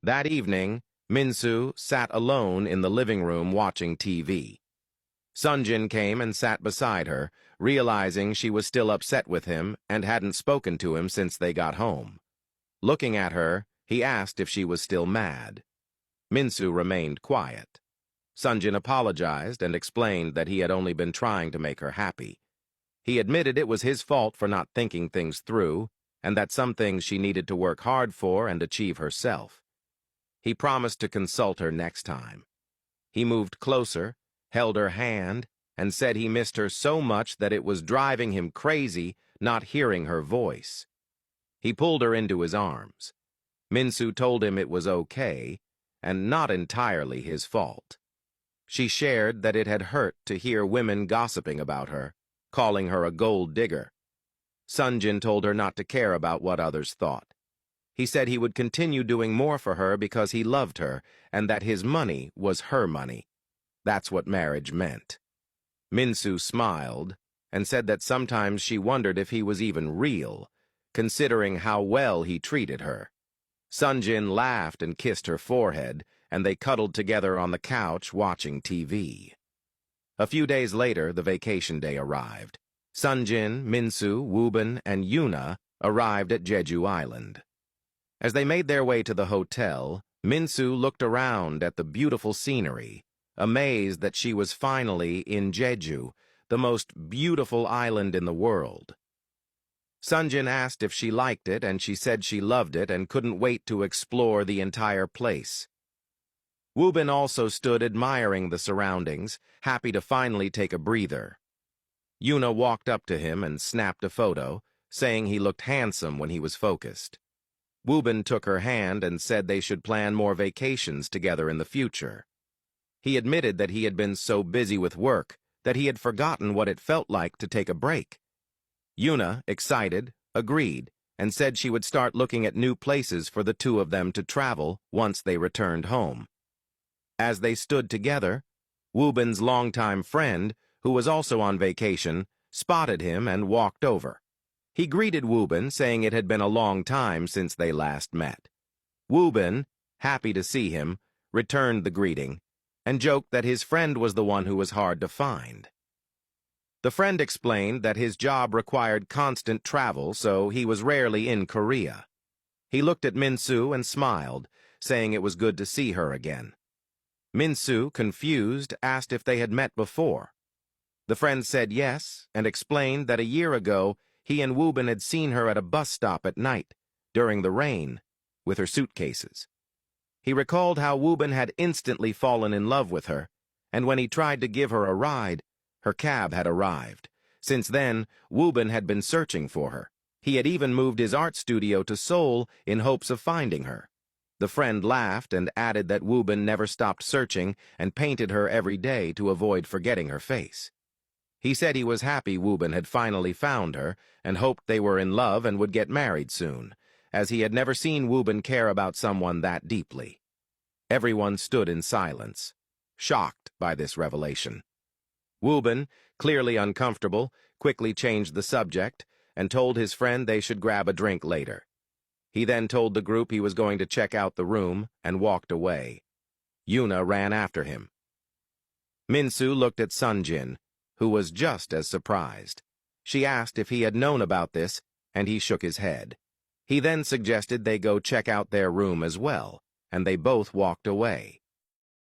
That evening, Minsu sat alone in the living room watching TV. Sonjin came and sat beside her, realizing she was still upset with him and hadn't spoken to him since they got home. Looking at her, he asked if she was still mad. Minsu remained quiet. Sonjin apologized and explained that he had only been trying to make her happy. He admitted it was his fault for not thinking things through, and that some things she needed to work hard for and achieve herself. He promised to consult her next time. He moved closer, held her hand, and said he missed her so much that it was driving him crazy not hearing her voice. He pulled her into his arms. Minsu told him it was okay, and not entirely his fault. She shared that it had hurt to hear women gossiping about her, calling her a gold digger. Sonjin told her not to care about what others thought. He said he would continue doing more for her because he loved her, and that his money was her money. That's what marriage meant. Minsu smiled and said that sometimes she wondered if he was even real, considering how well he treated her. Sonjin laughed and kissed her forehead, and they cuddled together on the couch watching TV. A few days later, the vacation day arrived. Sonjin, Minsu, Woobin, and Yuna arrived at Jeju Island. As they made their way to the hotel, Minsu looked around at the beautiful scenery, amazed that she was finally in Jeju, the most beautiful island in the world. Sonjin asked if she liked it, and she said she loved it and couldn't wait to explore the entire place. Woobin also stood admiring the surroundings, happy to finally take a breather. Yuna walked up to him and snapped a photo, saying he looked handsome when he was focused. Woobin took her hand and said they should plan more vacations together in the future. He admitted that he had been so busy with work that he had forgotten what it felt like to take a break. Yuna, excited, agreed, and said she would start looking at new places for the two of them to travel once they returned home. As they stood together, Woobin's longtime friend, who was also on vacation, spotted him and walked over. He greeted Woobin, saying it had been a long time since they last met. Woobin, happy to see him, returned the greeting, and joked that his friend was the one who was hard to find. The friend explained that his job required constant travel, so he was rarely in Korea. He looked at Minsu and smiled, saying it was good to see her again. Minsu, confused, asked if they had met before. The friend said yes, and explained that a year ago he and Woobin had seen her at a bus stop at night, during the rain, with her suitcases. He recalled how Woobin had instantly fallen in love with her, and when he tried to give her a ride, her cab had arrived. Since then, Woobin had been searching for her. He had even moved his art studio to Seoul in hopes of finding her. The friend laughed and added that Woobin never stopped searching and painted her every day to avoid forgetting her face. He said he was happy Woobin had finally found her and hoped they were in love and would get married soon, as he had never seen Woobin care about someone that deeply. Everyone stood in silence, shocked by this revelation. Woobin, clearly uncomfortable, quickly changed the subject and told his friend they should grab a drink later. He then told the group he was going to check out the room and walked away. Yuna ran after him. Minsu looked at Sonjin, who was just as surprised. She asked if he had known about this, and he shook his head. He then suggested they go check out their room as well, and they both walked away.